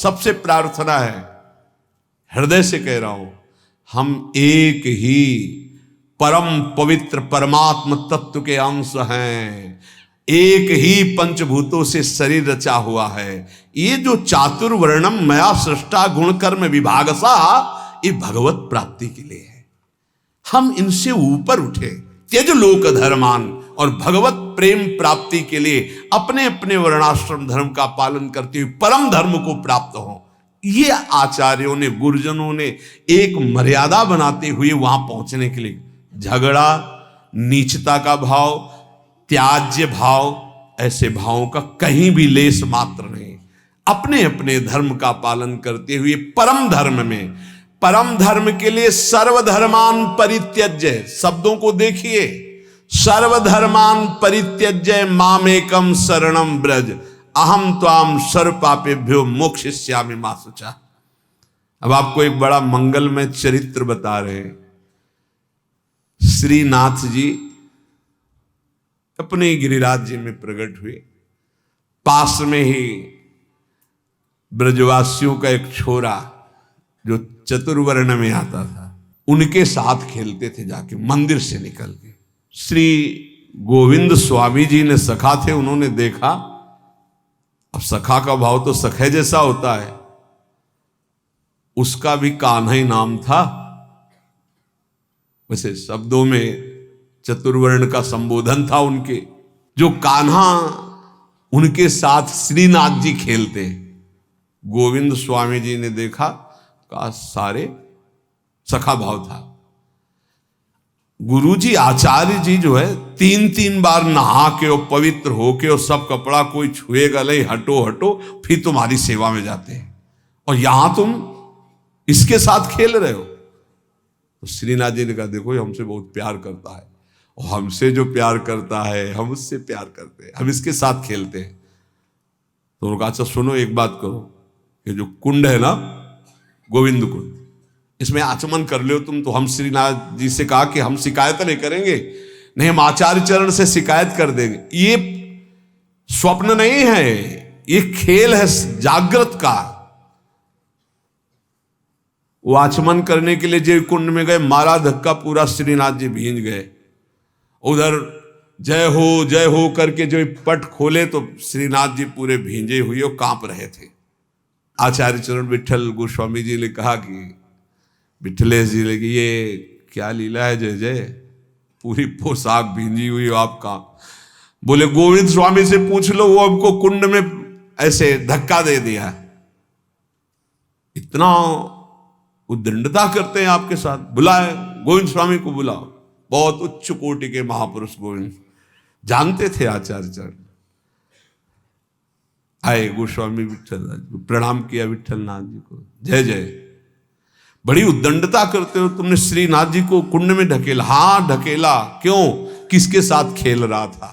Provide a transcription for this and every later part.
सबसे प्रार्थना है, हृदय से कह रहा हूं, हम एक ही परम पवित्र परमात्म तत्व के अंश हैं, एक ही पंचभूतों से शरीर रचा हुआ है। ये जो चातुर्वर्णम मया सृष्टा गुण कर्म विभागसा, ये भगवत प्राप्ति के लिए है। हम इनसे ऊपर उठे, त्यज लोक धर्मान, और भगवत प्रेम प्राप्ति के लिए अपने अपने वर्णाश्रम धर्म का पालन करते हुए परम धर्म को प्राप्त हो। ये आचार्यों ने, गुरुजनों ने एक मर्यादा बनाते हुए वहां पहुंचने के लिए, झगड़ा, नीचता का भाव, त्याज्य भाव, ऐसे भावों का कहीं भी लेस मात्र नहीं, अपने अपने धर्म का पालन करते हुए परम धर्म में, परम धर्म के लिए सर्वधर्मान परित्यज्य, शब्दों को देखिए, सर्वधर्मान परित्यज्य मामेकम शरणम ब्रज अहम त्वाम सर्व पापेभ्यो मोक्षयिष्यामि मा शुचा। अब आपको एक बड़ा मंगलमय चरित्र बता रहे हैं। श्रीनाथ जी अपने गिरिराज जी में प्रकट हुए। पास में ही ब्रजवासियों का एक छोरा जो चतुर्वर्ण में आता था, उनके साथ खेलते थे जाके मंदिर से निकल के। श्री गोविंद स्वामी जी ने, सखा थे, उन्होंने देखा। अब सखा का भाव तो सखे जैसा होता है, उसका भी कान्हा ही नाम था। वैसे शब्दों में चतुर्वर्ण का संबोधन था उनके। जो कान्हा उनके साथ श्रीनाथ जी खेलते, गोविंद स्वामी जी ने देखा, का सारे सखा भाव था। गुरु जी आचार्य जी जो है 3-3 बार नहा के और पवित्र होके और सब कपड़ा कोई छुएगा नहीं, हटो हटो, फिर तुम्हारी सेवा में जाते हैं, और यहां तुम इसके साथ खेल रहे हो। तो श्रीनाथ जी ने कहा, देखो ये हमसे बहुत प्यार करता है, और हमसे जो प्यार करता है हम उससे प्यार करते हैं, हम इसके साथ खेलते हैं। तो उन्होंने कहा, अच्छा सुनो, एक बात करो, ये जो कुंड है ना, गोविंद कुंड, इसमें आचमन कर लो तुम। तो हम श्रीनाथ जी से कहा कि हम शिकायत नहीं करेंगे, नहीं, हम आचार्य चरण से शिकायत कर देंगे। ये स्वप्न नहीं है, ये खेल है जागृत का। वो आचमन करने के लिए जो कुंड में गए, मारा धक्का, पूरा श्रीनाथ जी भींज गए। उधर जय हो करके जो पट खोले तो श्रीनाथ जी पूरे भींजे हुए और कांप रहे थे। आचार्य चरण विठल गोस्वामी जी ने कहा कि विठलेश जी ने, ये क्या लीला है, जय जय, पूरी पोशाक भींजी हुई हो आपका। बोले गोविंद स्वामी से पूछ लो, वो हमको कुंड में ऐसे धक्का दे दिया। इतना उद्दंडता करते हैं आपके साथ, बुलाए गोविंद स्वामी को, बुलाओ। बहुत उच्च कोटि के महापुरुष गोविंद जानते थे आचार्य चरण। आए गोस्वामी विठल, प्रणाम किया विठल नाथ जी को, जय जय, बड़ी उद्दंडता करते हो, तुमने श्रीनाथ जी को कुंड में ढकेला। हाँ ढकेला, क्यों, किसके साथ खेल रहा था,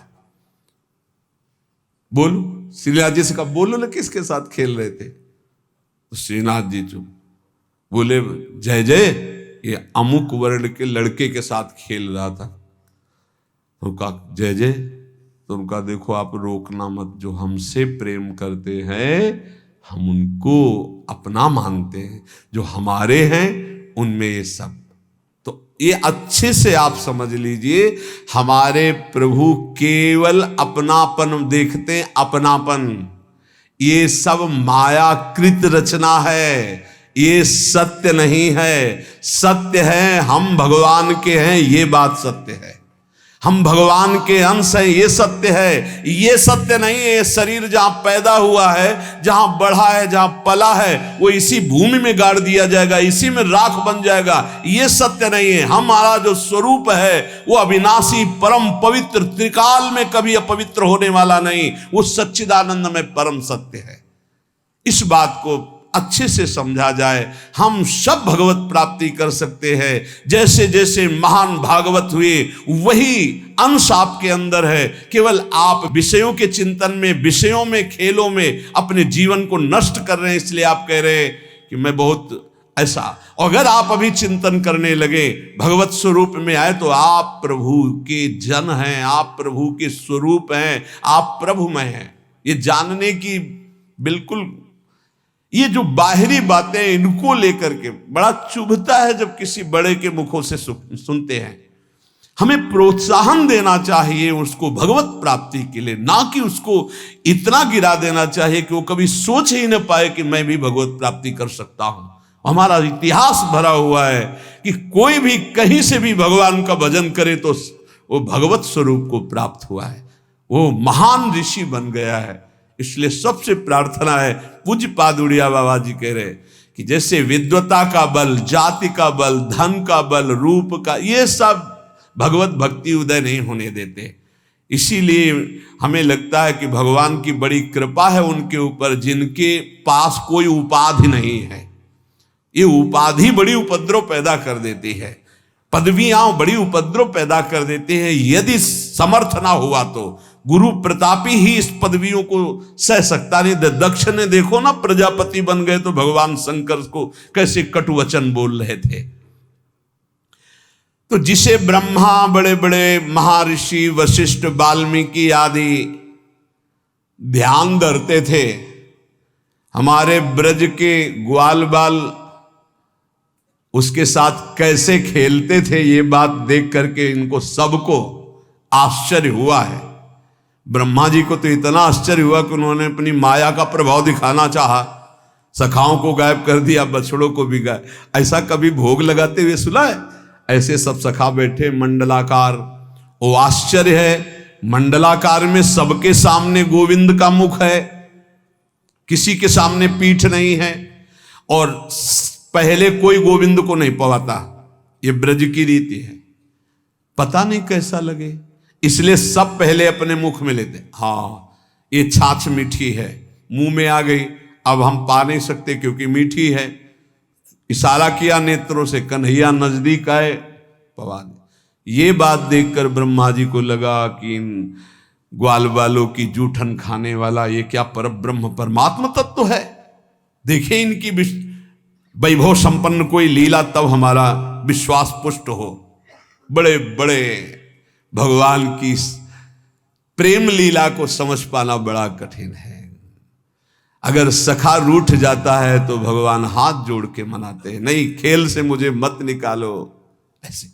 बोलो। श्रीनाथ जी से कहा, बोलो ना किसके साथ खेल रहे थे। तो श्रीनाथ जी चुप, बोले जय जय, ये अमुक वर्ण के लड़के के साथ खेल रहा था। तो कहा जय जय, तो उनका देखो आप रोकना मत, जो हमसे प्रेम करते हैं हम उनको अपना मानते हैं, जो हमारे हैं उनमें ये सब। तो ये अच्छे से आप समझ लीजिए, हमारे प्रभु केवल अपनापन देखते हैं, अपनापन। ये सब मायाकृत रचना है, ये सत्य नहीं है। सत्य है हम भगवान के हैं, ये बात सत्य है। हम भगवान के अंश हैं, ये सत्य है। ये सत्य नहीं है ये शरीर जहां पैदा हुआ है, जहां बढ़ा है, जहां पला है, वो इसी भूमि में गाड़ दिया जाएगा, इसी में राख बन जाएगा। ये सत्य नहीं है। हमारा जो स्वरूप है वो अविनाशी, परम पवित्र, त्रिकाल में कभी अपवित्र होने वाला नहीं, वो सच्चिदानंद में परम सत्य है। इस बात को अच्छे से समझा जाए, हम सब भगवत प्राप्ति कर सकते हैं। जैसे जैसे महान भागवत हुए वही अंश आपके अंदर है। केवल आप विषयों के चिंतन में, विषयों में, खेलों में अपने जीवन को नष्ट कर रहे हैं, इसलिए आप कह रहे हैं कि मैं बहुत ऐसा। अगर आप अभी चिंतन करने लगे, भगवत स्वरूप में आए, तो आप प्रभु के जन हैं, आप प्रभु के स्वरूप हैं, आप प्रभुमय हैं। ये जानने की बिल्कुल ये जो बाहरी बातें इनको लेकर के बड़ा चुभता है जब किसी बड़े के मुखों से सुनते हैं। हमें प्रोत्साहन देना चाहिए उसको भगवत प्राप्ति के लिए, ना कि उसको इतना गिरा देना चाहिए कि वो कभी सोच ही न पाए कि मैं भी भगवत प्राप्ति कर सकता हूं। हमारा इतिहास भरा हुआ है कि कोई भी कहीं से भी भगवान का भजन करे तो वो भगवत स्वरूप को प्राप्त हुआ है, वो महान ऋषि बन गया है। इसलिए सबसे प्रार्थना है, पूज्य पादुड़िया बाबा जी कह रहे कि जैसे विद्वता का बल, जाति का बल, धन का बल, रूप का, ये सब भगवत भक्ति उदय नहीं होने देते। इसीलिए हमें लगता है कि भगवान की बड़ी कृपा है उनके ऊपर जिनके पास कोई उपाधि नहीं है। ये उपाधि बड़ी उपद्रव पैदा कर देती है, पदवियां बड़ी उपद्रव पैदा कर देती हैं। यदि समर्थ ना हुआ तो गुरु प्रतापी ही इस पदवियों को सह सकता नहीं। दक्ष ने देखो ना, प्रजापति बन गए तो भगवान शंकर को कैसे कटु वचन बोल रहे थे। तो जिसे ब्रह्मा, बड़े बड़े महर्षि वशिष्ठ, वाल्मीकि आदि ध्यान धरते थे, हमारे ब्रज के ग्वाल बाल उसके साथ कैसे खेलते थे, ये बात देख करके इनको सबको आश्चर्य हुआ है। ब्रह्मा जी को तो इतना आश्चर्य हुआ कि उन्होंने अपनी माया का प्रभाव दिखाना चाहा, सखाओं को गायब कर दिया, बछड़ों को भी गायब। ऐसा कभी भोग लगाते हुए सुना है? ऐसे सब सखा बैठे मंडलाकार। वो आश्चर्य है, मंडलाकार में सबके सामने गोविंद का मुख है, किसी के सामने पीठ नहीं है, और पहले कोई गोविंद को नहीं पवाता। ये ब्रज की रीति है, पता नहीं कैसा लगे, इसलिए सब पहले अपने मुख में लेते। हाँ, ये छाछ मीठी है, मुंह में आ गई, अब हम पा नहीं सकते क्योंकि मीठी है। इशारा किया नेत्रों से, कन्हैया नजदीक आए, पवा दे। ये बात देखकर ब्रह्मा जी को लगा कि इन ग्वाल बालों की जूठन खाने वाला ये क्या परब्रह्म परमात्मा तत्व है। देखिए इनकी वैभव संपन्न कोई लीला, तब हमारा विश्वास पुष्ट हो। बड़े बड़े भगवान की प्रेम लीला को समझ पाना बड़ा कठिन है। अगर सखा रूठ जाता है तो भगवान हाथ जोड़ के मनाते हैं, नहीं खेल से मुझे मत निकालो। ऐसे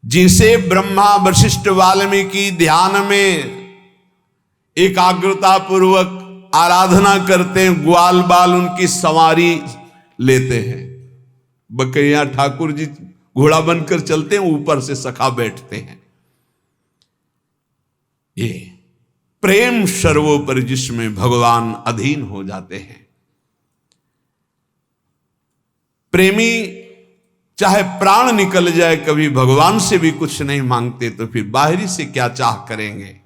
जिसे ब्रह्मा वशिष्ठ वाल्मीकि ध्यान में एकाग्रता पूर्वक आराधना करते हैं, ग्वाल बाल उनकी सवारी लेते हैं। बकैया ठाकुर जी घोड़ा बनकर चलते हैं, ऊपर से सखा बैठते हैं। ये प्रेम सर्वोपरि जिसमें भगवान अधीन हो जाते हैं। प्रेमी चाहे प्राण निकल जाए, कभी भगवान से भी कुछ नहीं मांगते, तो फिर बाहरी से क्या चाह करेंगे।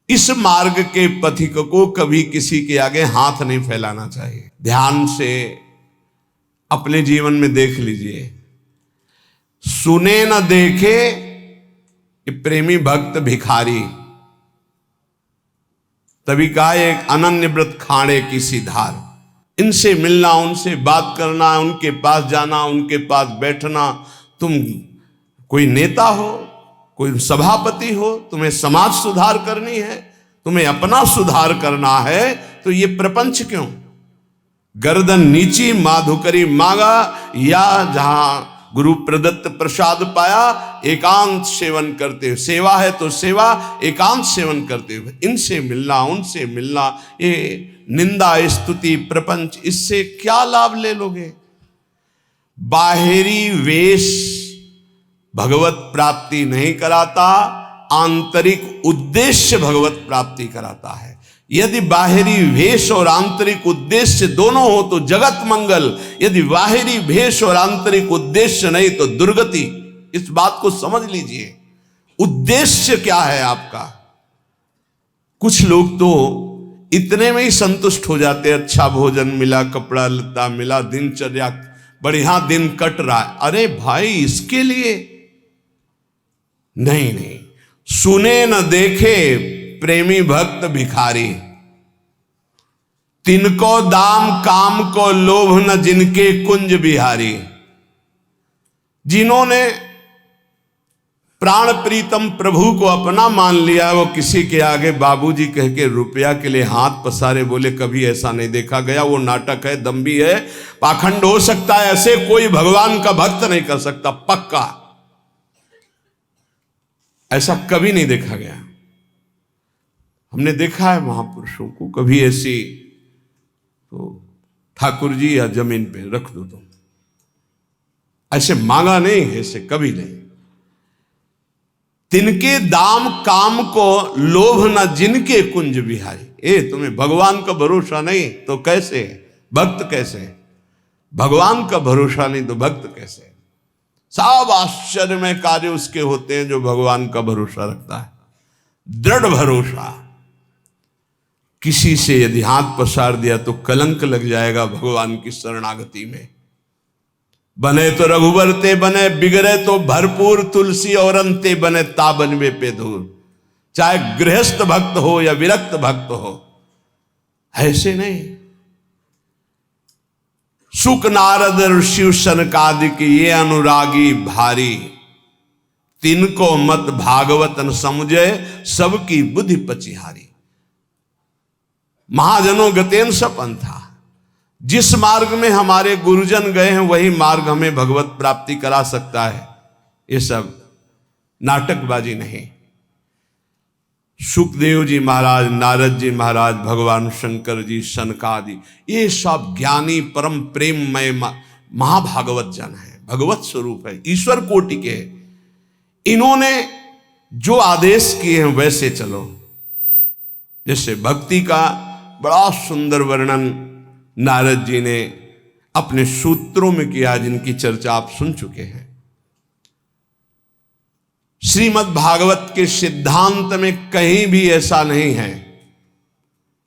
इस मार्ग के पथिक को कभी किसी के आगे हाथ नहीं फैलाना चाहिए। ध्यान से अपने जीवन में देख लीजिए, सुने न देखे कि प्रेमी भक्त भिखारी, तभी कहा एक अनन्य व्रत खाड़े की सी धार। इनसे मिलना, उनसे बात करना, उनके पास जाना, उनके पास बैठना। तुम कोई नेता हो, कोई सभापति हो, तुम्हें समाज सुधार करनी है, तुम्हें अपना सुधार करना है, तो ये प्रपंच क्यों? गर्दन नीची माधुकरी मांगा, या जहां गुरु प्रदत्त प्रसाद पाया एकांत सेवन करते हुए, सेवा है तो सेवा, एकांत सेवन करते हुए। इनसे मिलना, उनसे मिलना, ये निंदा स्तुति प्रपंच, इससे क्या लाभ ले लोगे? बाहरी वेश भगवत प्राप्ति नहीं कराता, आंतरिक उद्देश्य भगवत प्राप्ति कराता है। यदि बाहरी वेश और आंतरिक उद्देश्य दोनों हो तो जगत मंगल, यदि बाहरी वेश और आंतरिक उद्देश्य नहीं तो दुर्गति। इस बात को समझ लीजिए, उद्देश्य क्या है आपका। कुछ लोग तो इतने में ही संतुष्ट हो जाते, अच्छा भोजन मिला, कपड़ा लत्ता मिला, दिनचर्या बढ़िया दिन कट रहा है। अरे भाई, इसके लिए नहीं नहीं, सुने न देखे प्रेमी भक्त भिखारी, तिनको दाम काम को लोभ न जिनके कुंज बिहारी। जिन्होंने प्राण प्रीतम प्रभु को अपना मान लिया। वो किसी के आगे बाबूजी कह के रुपया के लिए हाथ पसारे, बोले कभी ऐसा नहीं देखा गया। वो नाटक है, दम्भी है, पाखंड हो सकता है, ऐसे कोई भगवान का भक्त नहीं कर सकता, पक्का ऐसा कभी नहीं देखा गया। हमने देखा है महापुरुषों को, कभी ऐसी तो ठाकुर जी या जमीन पे रख दो तुम, ऐसे मांगा नहीं, ऐसे कभी नहीं। तिनके दाम काम को लोभ न जिनके कुंज बिहारी। तुम्हें भगवान का भरोसा नहीं तो कैसे भक्त, कैसे भगवान का भरोसा नहीं तो भक्त कैसे। सब आश्चर्यमय कार्य उसके होते हैं जो भगवान का भरोसा रखता है, दृढ़ भरोसा। किसी से यदि हाथ पसार दिया तो कलंक लग जाएगा भगवान की शरणागति में। बने तो रघुबर ते बने, बिगड़े तो भरपूर तुलसी और अंते बने ताबनवे पे धूर। चाहे गृहस्थ भक्त हो या विरक्त भक्त हो, ऐसे नहीं। सुक नारद ऋषि सनकादिक ये अनुरागी भारी, तिनको मत भागवत न समझे सबकी बुद्धि पचिहारी। महाजनों गतेन सपन था, जिस मार्ग में हमारे गुरुजन गए हैं वही मार्ग हमें भगवत प्राप्ति करा सकता है। ये सब नाटकबाजी नहीं। सुखदेव जी महाराज, नारद जी महाराज, भगवान शंकर जी, सनकादि, ये सब ज्ञानी परम प्रेममय महाभागवत जन है, भगवत स्वरूप है, ईश्वर कोटि के। इन्होंने जो आदेश किए हैं वैसे चलो। जैसे भक्ति का बड़ा सुंदर वर्णन नारद जी ने अपने सूत्रों में किया, जिनकी चर्चा आप सुन चुके हैं। श्रीमद् भागवत के सिद्धांत में कहीं भी ऐसा नहीं है।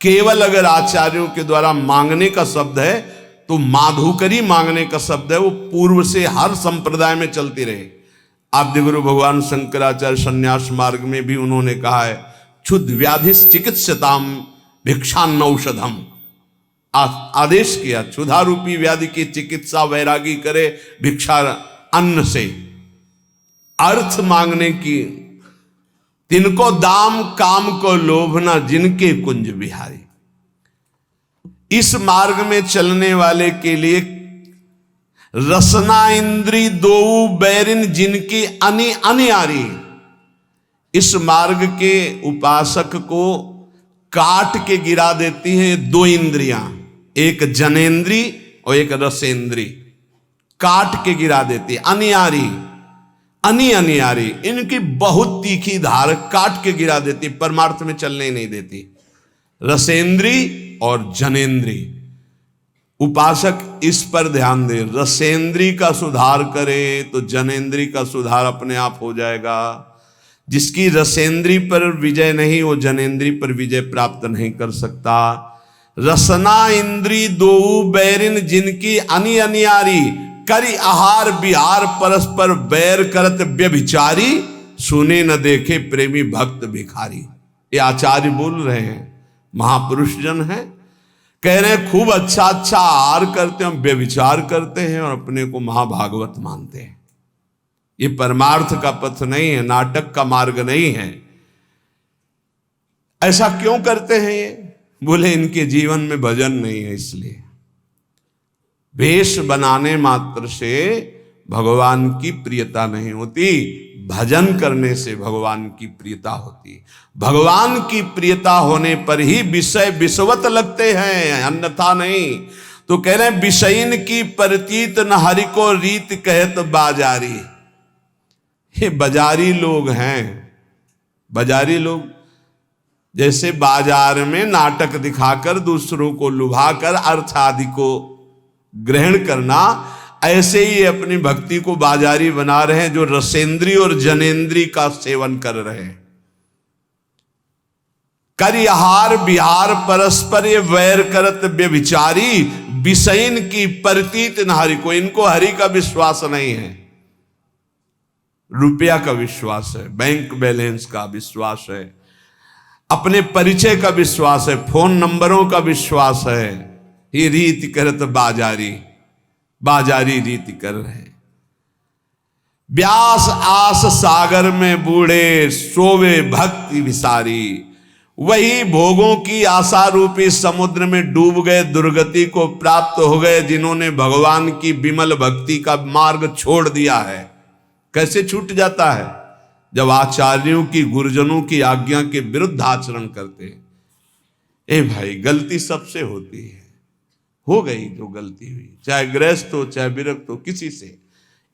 केवल अगर आचार्यों के द्वारा मांगने का शब्द है तो माधुकरी मांगने का शब्द है, वो पूर्व से हर संप्रदाय में चलती रहे। आद्य गुरु भगवान शंकराचार्य संन्यास मार्ग में भी उन्होंने कहा है, क्षुद्ध व्याधिस चिकित्सताम भिक्षान्नौषधम। आदेश किया, क्षुधारूपी व्याधि की चिकित्सा वैरागी करे भिक्षा अन्न से। अर्थ मांगने की, तिनको दाम काम को लोभना जिनके कुंज बिहारी। इस मार्ग में चलने वाले के लिए रसना इंद्री दो बैरिन जिनकी अनि अनियारी। इस मार्ग के उपासक को काट के गिरा देती हैं दो इंद्रियां, एक जनेन्द्री और एक रसेंद्री, काट के गिरा देती। अनियारी, अनियारी, इनकी बहुत तीखी धार काट के गिरा देती, परमार्थ में चलने ही नहीं देती। रसेंद्री और जनेन्द्री, उपासक इस पर ध्यान दे। रसेंद्री का सुधार करे तो जनेन्द्री का सुधार अपने आप हो जाएगा। जिसकी रसेंद्री पर विजय नहीं, वो जनेन्द्री पर विजय प्राप्त नहीं कर सकता। रसना इंद्री दो बैरिन जिनकी अनि अनियारी, करी आहार बिहार परस्पर बैर करत व्यभिचारी, सुने न देखे प्रेमी भक्त भिखारी। ये आचार्य बोल रहे हैं, महापुरुष जन हैं, कह रहे हैं खूब अच्छा अच्छा आहार करते हैं, व्यभिचार करते हैं और अपने को महाभागवत मानते हैं। ये परमार्थ का पथ नहीं है, नाटक का मार्ग नहीं है। ऐसा क्यों करते हैं ये? बोले इनके जीवन में भजन नहीं है, इसलिए। वेश बनाने मात्र से भगवान की प्रियता नहीं होती, भजन करने से भगवान की प्रियता होती। भगवान की प्रियता होने पर ही विषय विषवत लगते हैं, अन्यथा नहीं। तो कह रहे हैं विषयीन की प्रतीत न हरि को रीत कहत बाजारी। ये बाजारी लोग हैं। बाजारी लोग जैसे बाजार में नाटक दिखाकर दूसरों को लुभाकर अर्थ आदि को ग्रहण करना, ऐसे ही अपनी भक्ति को बाजारी बना रहे हैं, जो रसेंद्री और जनेन्द्री का सेवन कर रहे हैं। कर आहार बिहार परस्पर ये वैर करत व्यभिचारी, विषयन की प्रतीत न हरि को। इनको हरि का विश्वास नहीं है, रुपया का विश्वास है, बैंक बैलेंस का विश्वास है, अपने परिचय का विश्वास है, फोन नंबरों का विश्वास है। ये रीति करत बाजारी, बाजारी रीति कर रहे हैं। व्यास आस सागर में बूढ़े, सोवे भक्ति विसारी। वही भोगों की आशा रूपी समुद्र में डूब गए, दुर्गति को प्राप्त हो गए, जिन्होंने भगवान की विमल भक्ति का मार्ग छोड़ दिया है। कैसे छूट जाता है? जब आचार्यों की, गुरुजनों की आज्ञा के विरुद्ध आचरण करते हैं। ए भाई, गलती सबसे होती है, हो गई जो गलती हुई, चाहे गृहस्थ हो चाहे विरक्त हो, किसी से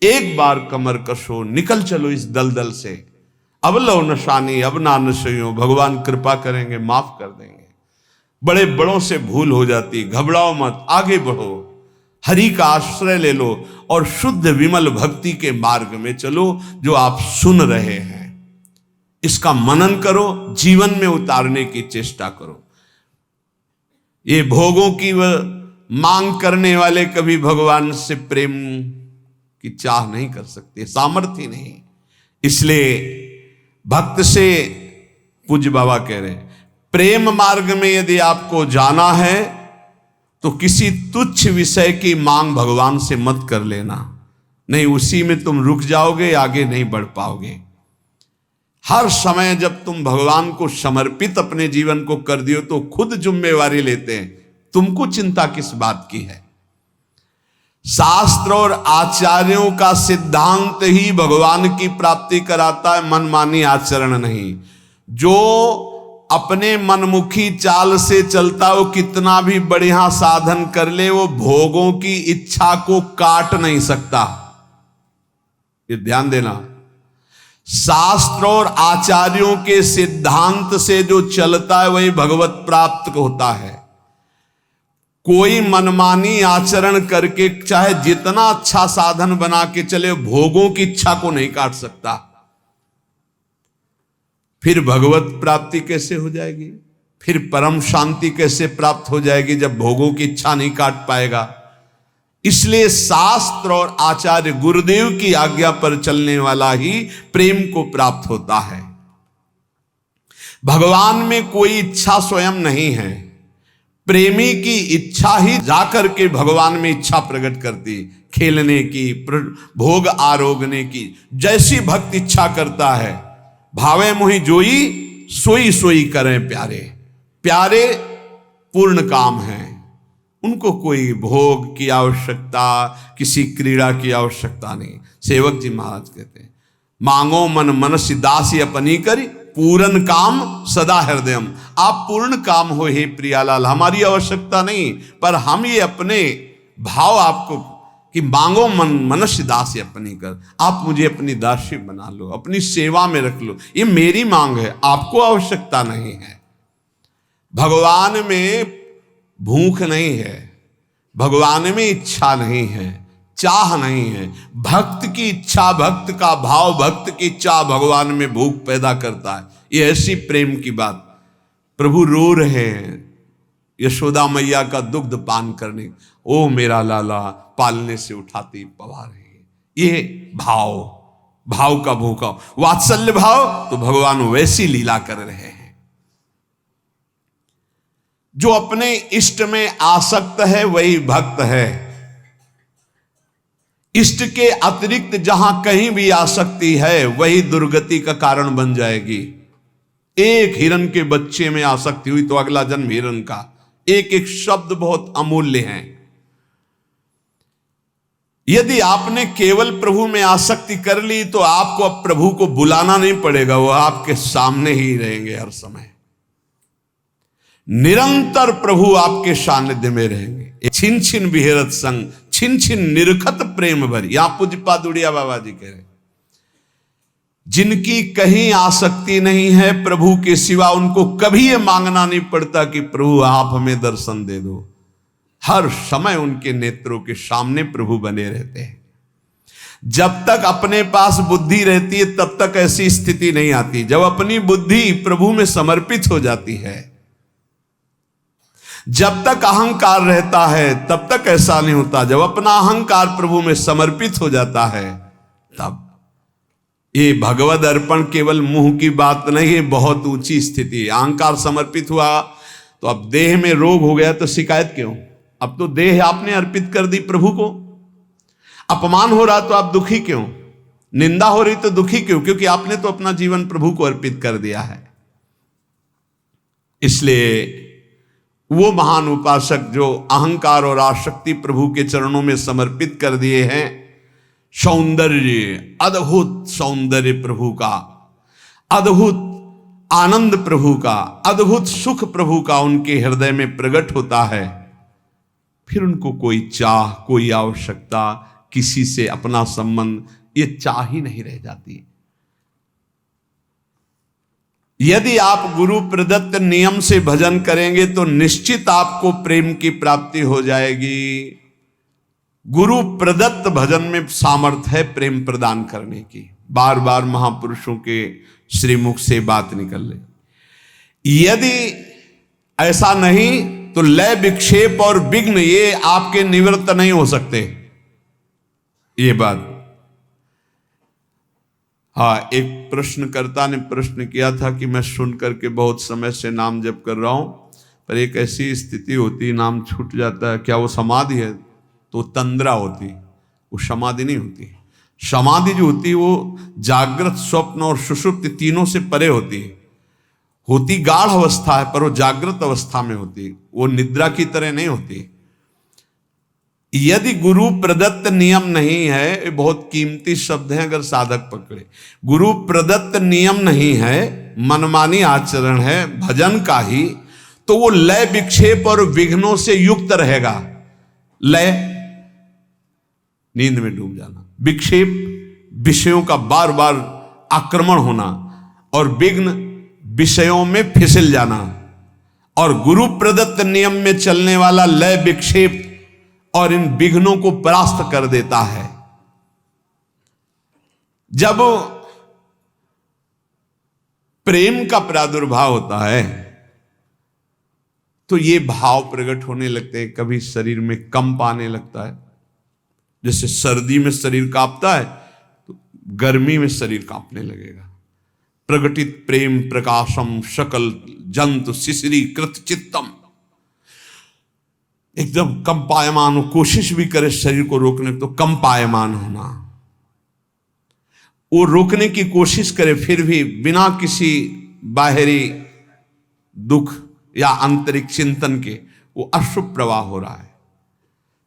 एक बार कमर कसो, निकल चलो इस दलदल से। अब लो नशानी अब ना नशयो, भगवान कृपा करेंगे, माफ कर देंगे। बड़े बड़ों से भूल हो जाती, घबराओ मत, आगे बढ़ो, हरि का आश्रय ले लो और शुद्ध विमल भक्ति के मार्ग में चलो। जो आप सुन रहे हैं इसका मनन करो, जीवन में उतारने की चेष्टा करो। ये भोगों की मांग करने वाले कभी भगवान से प्रेम की चाह नहीं कर सकते, सामर्थ्य नहीं। इसलिए भक्त से, पूज्य बाबा कह रहे हैं, प्रेम मार्ग में यदि आपको जाना है तो किसी तुच्छ विषय की मांग भगवान से मत कर लेना, नहीं उसी में तुम रुक जाओगे, आगे नहीं बढ़ पाओगे। हर समय जब तुम भगवान को समर्पित अपने जीवन को कर दियो तो खुद जिम्मेवारी लेते हैं, तुमको चिंता किस बात की है। शास्त्र और आचार्यों का सिद्धांत ही भगवान की प्राप्ति कराता है, मनमानी आचरण नहीं। जो अपने मनमुखी चाल से चलता, वो कितना भी बढ़िया साधन कर ले, वो भोगों की इच्छा को काट नहीं सकता। ये ध्यान देना, शास्त्र और आचार्यों के सिद्धांत से जो चलता है वही भगवत प्राप्त होता है। कोई मनमानी आचरण करके चाहे जितना अच्छा साधन बना के चले, भोगों की इच्छा को नहीं काट सकता। फिर भगवत प्राप्ति कैसे हो जाएगी? फिर परम शांति कैसे प्राप्त हो जाएगी जब भोगों की इच्छा नहीं काट पाएगा? इसलिए शास्त्र और आचार्य गुरुदेव की आज्ञा पर चलने वाला ही प्रेम को प्राप्त होता है। भगवान में कोई इच्छा स्वयं नहीं है, प्रेमी की इच्छा ही जाकर के भगवान में इच्छा प्रकट करती, खेलने की, भोग आरोगने की। जैसी भक्त इच्छा करता है, भावे मोहि जोई सोई सोई करें प्यारे। प्यारे पूर्ण काम है, उनको कोई भोग की आवश्यकता, किसी क्रीड़ा की आवश्यकता नहीं। सेवक जी महाराज कहते हैं, मांगो मन मनसि दासी अपनी करी, पूर्ण काम सदा हृदयम। आप पूर्ण काम हो हे प्रियालाल, हमारी आवश्यकता नहीं, पर हम ये अपने भाव आपको कि मांगो मन मनुष्य दासी अपनी कर, आप मुझे अपनी दासी बना लो, अपनी सेवा में रख लो, ये मेरी मांग है, आपको आवश्यकता नहीं है। भगवान में भूख नहीं है, भगवान में इच्छा नहीं है, चाह नहीं है। भक्त की इच्छा, भक्त का भाव, भक्त की चाह भगवान में भूख पैदा करता है। ये ऐसी प्रेम की बात। प्रभु रो रहे हैं यशोदा मैया का दुग्ध पान करने, ओ मेरा लाला पालने से उठाती पवा रही। ये भाव, भाव का भूखा, वात्सल्य भाव, तो भगवान वैसी लीला कर रहे हैं। जो अपने इष्ट में आसक्त है वही भक्त है। इष्ट के अतिरिक्त जहां कहीं भी आसक्ति है वही दुर्गति का कारण बन जाएगी। एक हिरन के बच्चे में आसक्ति हुई तो अगला जन्म हिरन का। एक एक शब्द बहुत अमूल्य है। यदि आपने केवल प्रभु में आसक्ति कर ली तो आपको अब प्रभु को बुलाना नहीं पड़ेगा, वो आपके सामने ही रहेंगे हर समय। निरंतर प्रभु आपके सानिध्य में रहेंगे। छिन छिन विहरत संग, छिन छिन निरखत प्रेम भरी। यहां पूज्यपाद उड़िया बाबा जी कह रहे, जिनकी कहीं आसक्ति नहीं है प्रभु के सिवा, उनको कभी यह मांगना नहीं पड़ता कि प्रभु आप हमें दर्शन दे दो। हर समय उनके नेत्रों के सामने प्रभु बने रहते हैं। जब तक अपने पास बुद्धि रहती है तब तक ऐसी स्थिति नहीं आती। जब अपनी बुद्धि प्रभु में समर्पित हो जाती है, जब तक अहंकार रहता है तब तक ऐसा नहीं होता। जब अपना अहंकार प्रभु में समर्पित हो जाता है तब ये भगवद अर्पण केवल मुंह की बात नहीं है, बहुत ऊंची स्थिति। अहंकार समर्पित हुआ तो अब देह में रोग हो गया तो शिकायत क्यों? अब तो देह आपने अर्पित कर दी प्रभु को। अपमान हो रहा तो आप दुखी क्यों? निंदा हो रही तो दुखी क्यों? क्योंकि आपने तो अपना जीवन प्रभु को अर्पित कर दिया है। इसलिए वो महान उपासक जो अहंकार और आसक्ति प्रभु के चरणों में समर्पित कर दिए हैं, सौंदर्य, अद्भुत सौंदर्य प्रभु का, अद्भुत आनंद प्रभु का, अद्भुत सुख प्रभु का उनके हृदय में प्रकट होता है, फिर उनको कोई चाह, कोई आवश्यकता, किसी से अपना संबंध, ये चाह ही नहीं रह जाती। यदि आप गुरु प्रदत्त नियम से भजन करेंगे तो निश्चित आपको प्रेम की प्राप्ति हो जाएगी। गुरु प्रदत्त भजन में सामर्थ्य है प्रेम प्रदान करने की। बार बार महापुरुषों के श्रीमुख से बात निकल रही। यदि ऐसा नहीं तो लय, विक्षेप और विघ्न ये आपके निवृत्त नहीं हो सकते। ये बात, हाँ, एक प्रश्नकर्ता ने प्रश्न किया था कि मैं सुन करके बहुत समय से नाम जप कर रहा हूं, पर एक ऐसी स्थिति होती, नाम छूट जाता है, क्या वो समाधि है? तो तंद्रा होती, वो समाधि नहीं होती। समाधि जो होती वो जागृत, स्वप्न और सुषुप्ति तीनों से परे होती है। होती गाढ़ अवस्था है, पर वो जागृत अवस्था में होती, वो निद्रा की तरह नहीं होती। यदि गुरु प्रदत्त नियम नहीं है, ये बहुत कीमती शब्द है अगर साधक पकड़े, गुरु प्रदत्त नियम नहीं है, मनमानी आचरण है भजन का ही, तो वो लय, विक्षेप और विघ्नों से युक्त रहेगा। लय, नींद में डूब जाना, विक्षेप, विषयों का बार बार आक्रमण होना, और विघ्न, विषयों में फिसल जाना। और गुरु प्रदत्त नियम में चलने वाला लय, विक्षेप और इन विघ्नों को परास्त कर देता है। जब प्रेम का प्रादुर्भाव होता है तो ये भाव प्रकट होने लगते हैं। कभी शरीर में कंप आने लगता है, जैसे सर्दी में शरीर कांपता है तो गर्मी में शरीर कांपने लगेगा। प्रगटित प्रेम प्रकाशम सकल जंतु शिशिरी कृत चित्तम, एकदम कंपायमान हो, कोशिश भी करे शरीर को रोकने तो कंपायमान होना, वो रोकने की कोशिश करे फिर भी बिना किसी बाहरी दुख या आंतरिक चिंतन के वो अशुभ प्रवाह हो रहा है।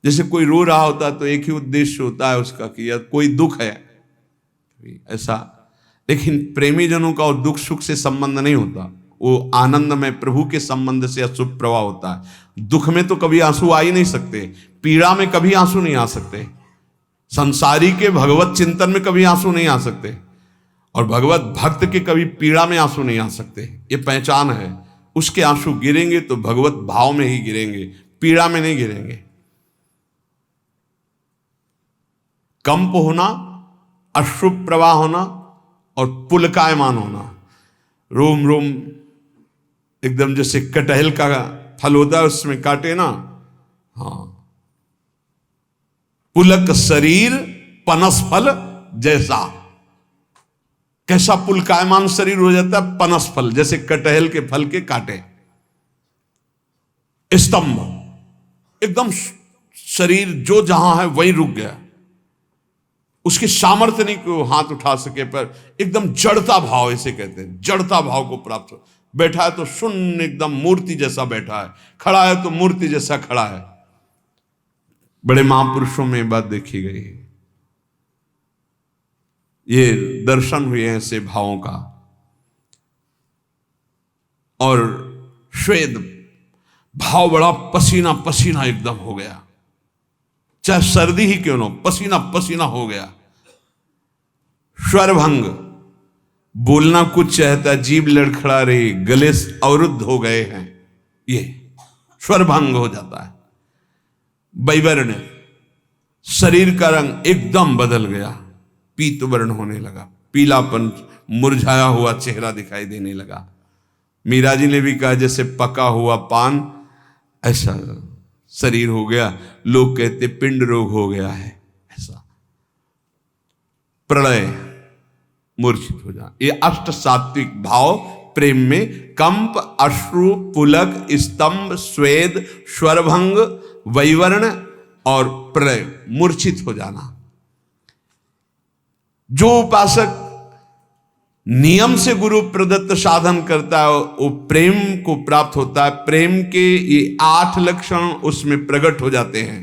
जैसे कोई रो रहा होता है तो एक ही उद्देश्य होता है उसका कि यार कोई दुख है ऐसा, लेकिन प्रेमी जनों का वो दुख सुख से संबंध नहीं होता, वो आनंद में प्रभु के संबंध से अशुभ प्रवाह होता है। दुख में तो कभी आंसू आ ही नहीं सकते, पीड़ा में कभी आंसू नहीं आ सकते, संसारी के भगवत चिंतन में कभी आंसू नहीं आ सकते, और भगवत भक्त के कभी पीड़ा में आंसू नहीं आ सकते। ये पहचान है, उसके आंसू गिरेंगे तो भगवत भाव में ही गिरेंगे, पीड़ा में नहीं गिरेंगे। कंप होना, अशुभ प्रवाह होना और पुलकायमान होना, रोम रोम एकदम जैसे कटहल का फल होता है उसमें काटे ना, हाँ, पुलक शरीर पनस फल जैसा, कैसा पुलकायमान शरीर हो जाता है, पनस फल जैसे कटहल के फल के काटे, स्तंभ, एकदम शरीर जो जहां है वहीं रुक गया, उसकी सामर्थ्य नहीं कि वो हाथ उठा सके, पर एकदम जड़ता भाव, इसे कहते हैं जड़ता भाव को प्राप्त हो। बैठा है तो शून्य, एकदम मूर्ति जैसा बैठा है, खड़ा है तो मूर्ति जैसा खड़ा है। बड़े महापुरुषों में बात देखी गई है, ये दर्शन हुए हैं ऐसे भावों का। और श्वेत भाव बड़ा पसीना पसीना एकदम हो गया, चाहे सर्दी ही क्यों ना, पसीना पसीना हो गया। स्वरभंग, बोलना कुछ चाहता, जीभ लड़खड़ा रही, गले अवरुद्ध हो गए हैं, ये स्वरभंग हो जाता है। वैवर्ण, शरीर का रंग एकदम बदल गया, पीत वर्ण होने लगा, पीलापन, मुरझाया हुआ चेहरा दिखाई देने लगा। मीरा जी ने भी कहा जैसे पका हुआ पान ऐसा शरीर हो गया, लोग कहते पिंड रोग हो गया है ऐसा। प्रलय, मूर्छित हो जाना, ये अष्ट सात्विक भाव प्रेम में कंप, अश्रु, पुलक, स्तंभ, स्वेद, स्वरभंग, वैवर्ण और प्रलय, मूर्छित हो जाना, जो उपासक नियम से गुरु प्रदत्त साधन करता है वो प्रेम को प्राप्त होता है। प्रेम के ये 8 लक्षण उसमें प्रकट हो जाते हैं।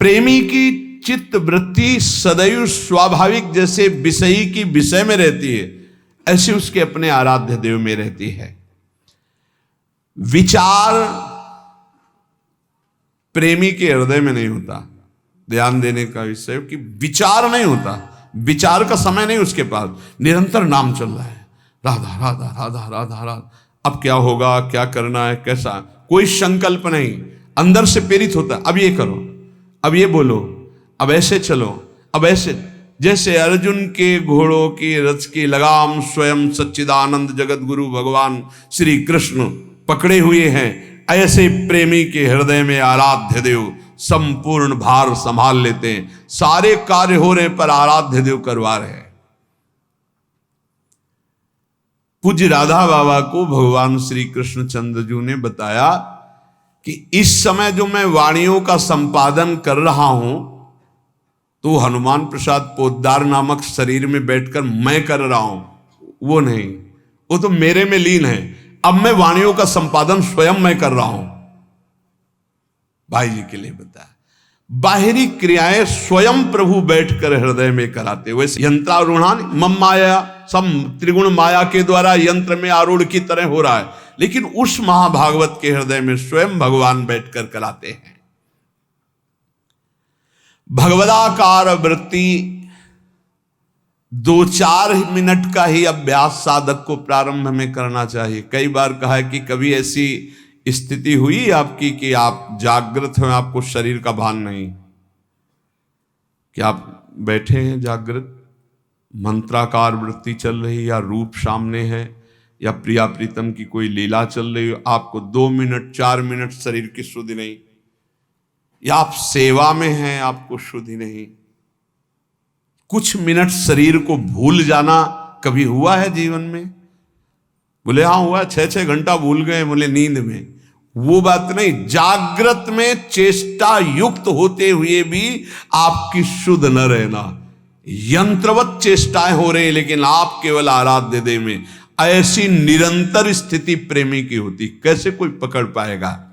प्रेमी की चित्त वृत्ति सदैव स्वाभाविक जैसे विषयी की विषय में रहती है, ऐसे उसके अपने आराध्य देव में रहती है। विचार प्रेमी के हृदय में नहीं होता। ध्यान देने का विषय कि विचार नहीं होता, विचार का समय नहीं उसके पास। निरंतर नाम चल रहा है, राधा राधा राधा राधा राधा। अब क्या होगा, क्या करना है, कैसा, कोई संकल्प नहीं, अंदर से प्रेरित होता है। अब ये करो, अब ये बोलो, अब ऐसे चलो, अब ऐसे। जैसे अर्जुन के घोड़ों की रथ की लगाम स्वयं सच्चिदानंद जगत गुरु भगवान श्री कृष्ण पकड़े हुए हैं, ऐसे प्रेमी के हृदय में आराध्य देव संपूर्ण भार संभाल लेते हैं। सारे कार्य हो रहे पर आराध्य देव करवा रहे हैं। पूज्य राधा बाबा को भगवान श्री कृष्णचंद्र जी ने बताया कि इस समय जो मैं वाणियों का संपादन कर रहा हूं तो हनुमान प्रसाद पोद्दार नामक शरीर में बैठकर मैं कर रहा हूं, वो नहीं, वो तो मेरे में लीन है। अब मैं वाणियों का संपादन स्वयं मैं कर रहा हूं। भाई जी के लिए बताया, बाहरी क्रियाएं स्वयं प्रभु बैठकर हृदय में कराते। वैसे यंत्रारूढ़ान मम माया, सब त्रिगुण माया के द्वारा यंत्र में आरूढ़ की तरह हो रहा है, लेकिन उस महाभागवत के हृदय में स्वयं भगवान बैठकर कराते हैं। भगवदाकार वृत्ति 2-4 मिनट का ही अभ्यास साधक को प्रारंभ में करना चाहिए। कई बार कहा है कि कभी ऐसी स्थिति हुई आपकी कि आप जागृत हैं, आपको शरीर का भान नहीं, कि आप बैठे हैं जागृत, मंत्राकार वृत्ति चल रही, या रूप सामने है, या प्रिया प्रीतम की कोई लीला चल रही हो, आपको 2 मिनट 4 मिनट शरीर की शुद्धि नहीं, या आप सेवा में हैं, आपको शुद्धि नहीं। कुछ मिनट शरीर को भूल जाना कभी हुआ है जीवन में? बोले हाँ हुआ, 6-6 घंटा भूल गए, बोले नींद में। वो बात नहीं, जागृत में चेष्टा युक्त होते हुए भी आपकी शुद्ध न रहना। यंत्रवत चेष्टाएं हो रही लेकिन आप केवल आराध्य देव में, ऐसी निरंतर स्थिति प्रेमी की होती, कैसे कोई पकड़ पाएगा?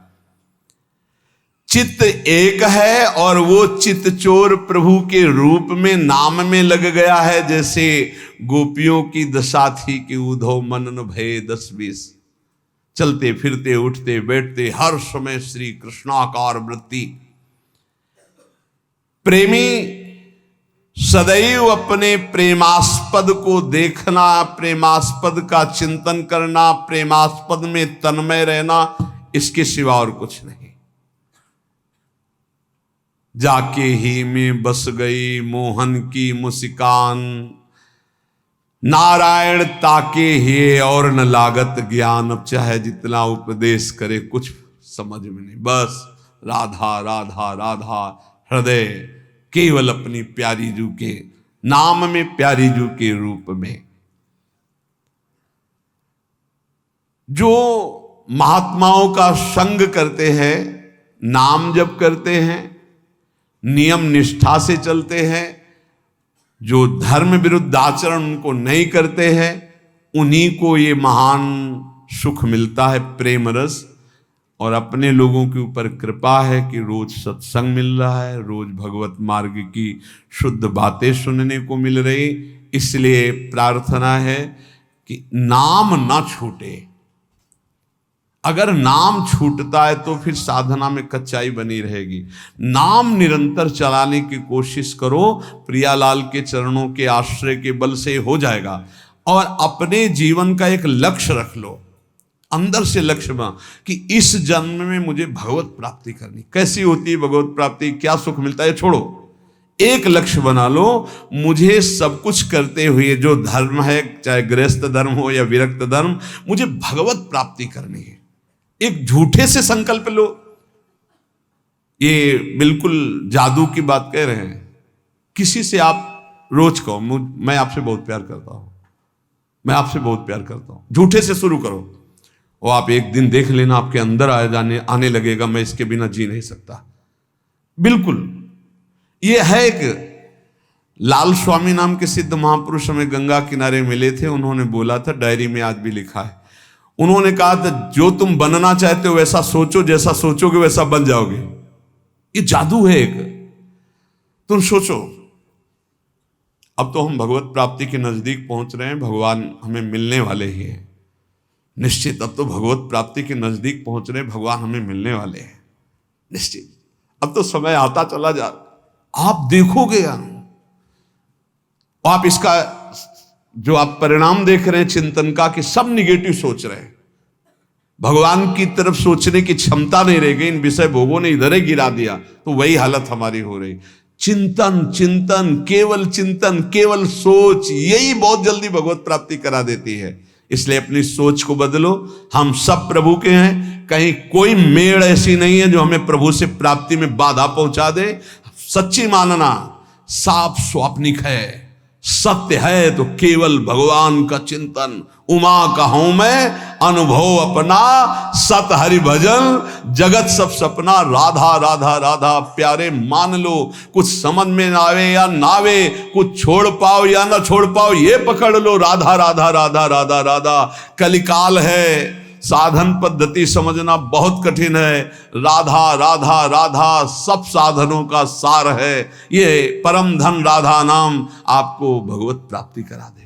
चित्त एक है और वो चित्त चोर प्रभु के रूप में नाम में लग गया है। जैसे गोपियों की दशा थी कि उधो मनन भय 10-20, चलते फिरते उठते बैठते हर समय श्री कृष्णाकार वृत्ति। प्रेमी सदैव अपने प्रेमास्पद को देखना, प्रेमास्पद का चिंतन करना, प्रेमास्पद में तन्मय रहना, इसके सिवा और कुछ नहीं। जाके ही में बस गई मोहन की मुस्कान, नारायण ताके ही और न लागत ज्ञान। अब चाहे जितना उपदेश करे कुछ समझ में नहीं, बस राधा राधा राधा। हृदय केवल अपनी प्यारी जू के नाम में, प्यारी जू के रूप में। जो महात्माओं का संग करते हैं, नाम जप करते हैं, नियम निष्ठा से चलते हैं, जो धर्म विरुद्ध आचरण उनको नहीं करते हैं, उन्हीं को ये महान सुख मिलता है, प्रेम रस। और अपने लोगों के ऊपर कृपा है कि रोज सत्संग मिल रहा है, रोज भगवत मार्ग की शुद्ध बातें सुनने को मिल रही। इसलिए प्रार्थना है कि नाम ना छूटे। अगर नाम छूटता है तो फिर साधना में कच्चाई बनी रहेगी। नाम निरंतर चलाने की कोशिश करो, प्रियालाल के चरणों के आश्रय के बल से हो जाएगा। और अपने जीवन का एक लक्ष्य रख लो, अंदर से लक्ष्य बना कि इस जन्म में मुझे भगवत प्राप्ति करनी। कैसी होती है भगवत प्राप्ति, क्या सुख मिलता है, छोड़ो। एक लक्ष्य बना लो, मुझे सब कुछ करते हुए जो धर्म है, चाहे गृहस्थ धर्म हो या विरक्त धर्म, मुझे भगवत प्राप्ति करनी है। एक झूठे से संकल्प लो, ये बिल्कुल जादू की बात कह रहे हैं। किसी से आप रोज कहो मैं आपसे बहुत प्यार करता हूं, मैं आपसे बहुत प्यार करता हूं, झूठे से शुरू करो और आप एक दिन देख लेना आपके अंदर आने लगेगा, मैं इसके बिना जी नहीं सकता। बिल्कुल ये है एक लाल स्वामी नाम के सिद्ध महापुरुष हमें गंगा किनारे मिले थे। उन्होंने बोला था, डायरी में आज भी लिखा है, उन्होंने कहा था जो तुम बनना चाहते हो वैसा सोचो, जैसा सोचोगे वैसा बन जाओगे। ये जादू है एक, तुम सोचो। अब तो हम भगवत प्राप्ति के नजदीक पहुंच रहे हैं, भगवान हमें मिलने वाले ही हैं निश्चित। अब तो भगवत प्राप्ति के नजदीक पहुंच रहे हैं, भगवान हमें मिलने वाले हैं निश्चित। अब तो समय आता चला जा, आप देखोगे आप इसका जो आप परिणाम देख रहे हैं चिंतन का, कि सब निगेटिव सोच रहे हैं, भगवान की तरफ सोचने की क्षमता नहीं रह गई, इन विषय भोगों ने इधर ही गिरा दिया, तो वही हालत हमारी हो रही। चिंतन चिंतन चिंतन केवल सोच, यही बहुत जल्दी भगवत प्राप्ति करा देती है। इसलिए अपनी सोच को बदलो। हम सब प्रभु के हैं, कहीं कोई मेड़ ऐसी नहीं है जो हमें प्रभु से प्राप्ति में बाधा पहुंचा दे। सच्ची मानना साफ स्वाप्निक है, सत्य है तो केवल भगवान का चिंतन। उमा कहूं मैं अनुभव अपना, सत हरि भजन जगत सब सपना। राधा राधा राधा प्यारे मान लो, कुछ समझ में ना आवे या ना आवे, कुछ छोड़ पाओ या ना छोड़ पाओ, ये पकड़ लो, राधा राधा राधा राधा राधा। कलिकाल है, साधन पद्धति समझना बहुत कठिन है। राधा राधा राधा सब साधनों का सार है। ये परम धन राधा नाम आपको भगवत प्राप्ति करा दे।